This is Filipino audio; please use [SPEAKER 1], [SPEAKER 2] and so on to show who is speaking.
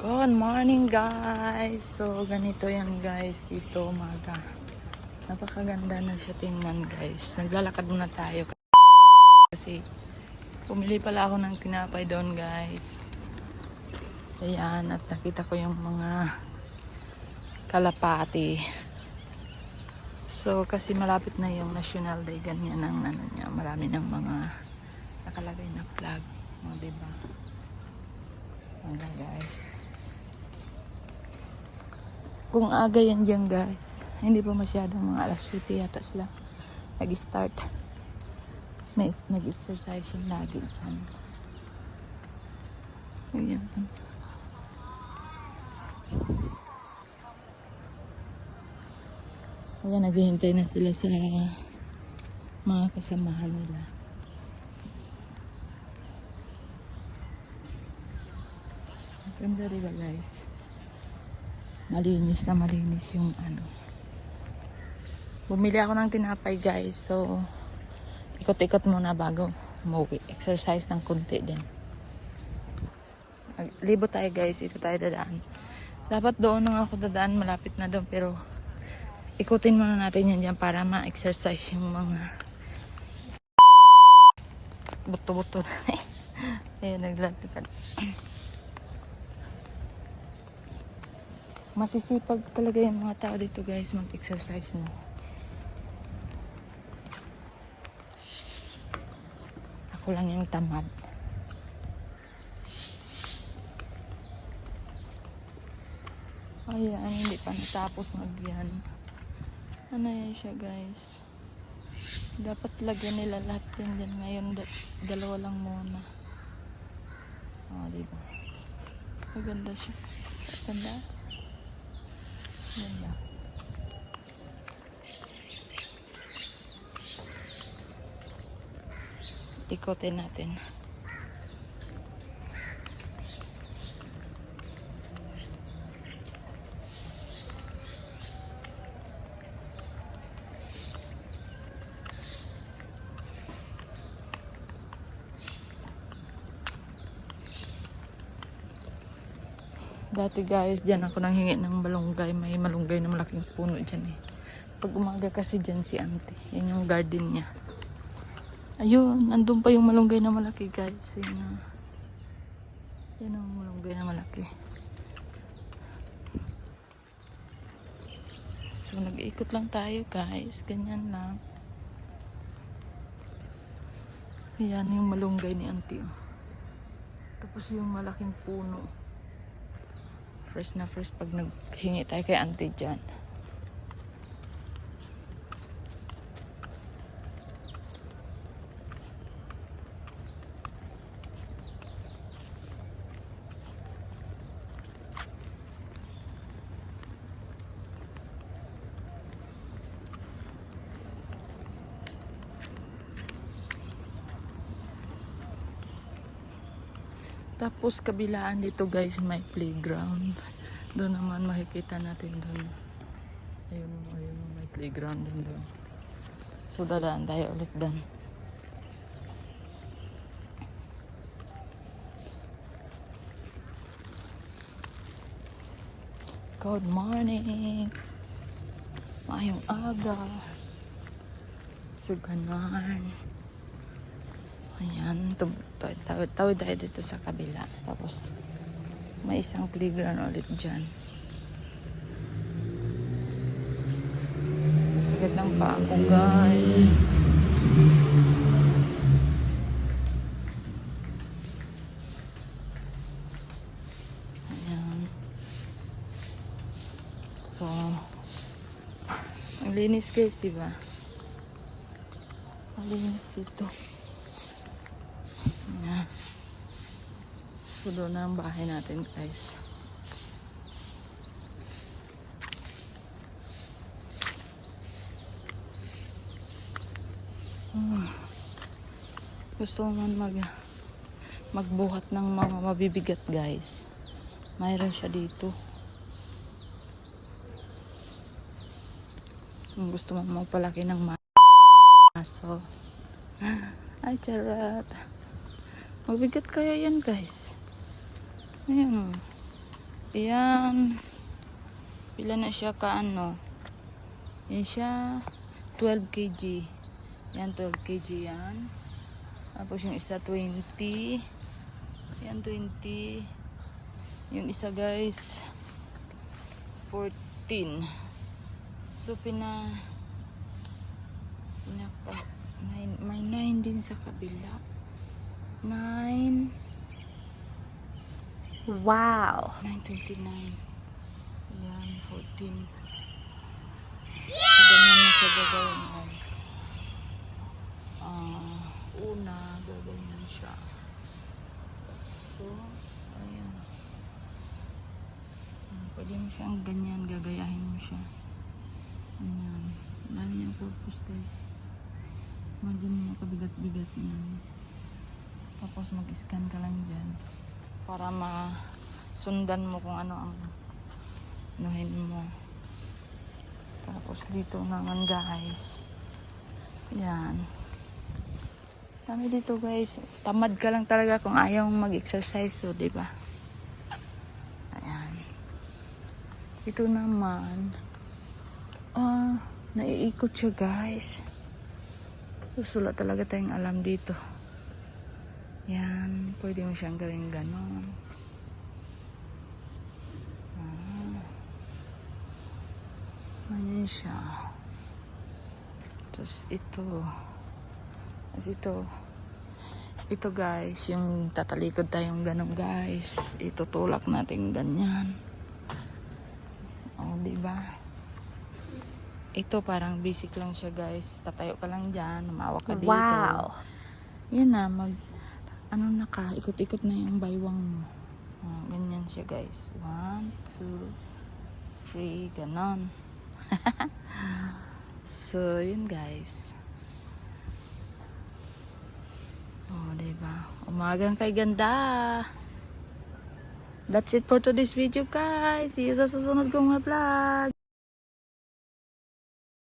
[SPEAKER 1] Good morning guys. So ganito yan guys dito umaga. Napakaganda na siya tingnan guys. Naglalakad muna tayo kasi pumili pala ako ng tinapay doon guys. Ayan, at nakita ko yung mga kalapati. So kasi malapit na yung National Day, ganyan ang ano niya. Marami ng mga nakalagay na flag, mga diba? Hanggang guys. Kung aga yan dyan guys, hindi pa masyadong mga alas 7 yata sila nag-start. Nag-exercise yung lagi dyan. Ayan. Ayan, naghihintay na sila sa mga kasamahan nila. Ganda diba guys? Malinis na malinis yung ano. Bumili ako ng tinapay guys. So, ikot-ikot muna bago umuwi. Exercise ng konti din. Libo tayo guys. Ito tayo dadaan. Dapat doon nung ako dadaan. Malapit na doon. Pero, ikutin muna natin yan dyan para ma-exercise yung mga buto-buto. Ayan, naglalakad. Masisipag talaga yung mga tao dito guys mag-exercise no. Ako lang yung tamad. Ayan, hindi pa natapos nagyan. Ano yan siya guys. Dapat lagyan nila lahat yan dyan. Ngayon dalawa lang muna. Diba? Maganda siya. Ganda. Ganda. Ikotin natin. Dati guys, dyan ako nang hingi ng malunggay. May malunggay na malaking puno dyan eh. Pag umaga kasi dyan si auntie. Yan yung garden niya. Ayun, nandun pa yung malunggay na malaki guys. Yan ang malunggay na malaki. So, nag-iikot lang tayo guys. Ganyan lang. Yan yung malunggay ni auntie. Tapos yung malaking puno. First na first pag naghingi tayo kay auntie dyan. Tapos kabilaan dito guys may playground. Doon naman makikita natin doon. Ayun, may playground din doon. So dadaan tayo ulit doon. Good morning. Mayong aga. Suganan. Ayan, tawid tayo dito sa kabila. Tapos, may isang playground ulit dyan. Sakit ng paa ko, guys. Ayan. So, ang linis guys, diba? Ang linis dito. Ayan. So, doon na ang bahay natin guys. Gusto man magbuhat ng mga mabibigat guys. Mayroon siya dito. Kung gusto mo magpalaki ng maso. Ay, charot. Mabigat kaya yan guys. Ayan. Yan. Pila na siya ka ano. Yan siya. 12 kg. Yan, 12 kg yan. Tapos yung isa 20. Yan, 20. Yung isa guys, 14. So, may 9 din sa kabila. 9.
[SPEAKER 2] Wow.
[SPEAKER 1] 9.29. Yan, 14. So, ganyan na siya gagawin guys. Una, gaganyan siya. So, ayan. Pwede mo siyang ganyan, gagayahin mo siya. Ayan. Dami niyang purpose guys. Imagine mo kabigat-bigat niyan. Tapos mag-scan ka lang dyan. Para masundan mo kung ano ang anuhin mo. Tapos dito naman guys. Yan. Dami dito guys. Tamad ka lang talaga kung ayaw mag-exercise. So, diba? Ayan. Ito naman. Naiikot siya guys. So, wala talaga tayong alam dito. Yan. Pwede mo siyang gawin ganon. Ganyan siya. Tapos ito. Tapos ito. Ito guys, yung tatalikod tayong ganon guys. Itutulak natin ganyan. O, diba? Ito parang basic lang siya guys. Tatayo ka lang dyan. Umawak ka dito.
[SPEAKER 2] Wow.
[SPEAKER 1] Yan na, ano na ka, ikot-ikot na yung baywang mo. Ganyan siya guys. 1, 2, 3, ganon. So, yun guys. Diba? Umagang kay ganda. That's it for today's video guys. See you sa susunod kong vlog.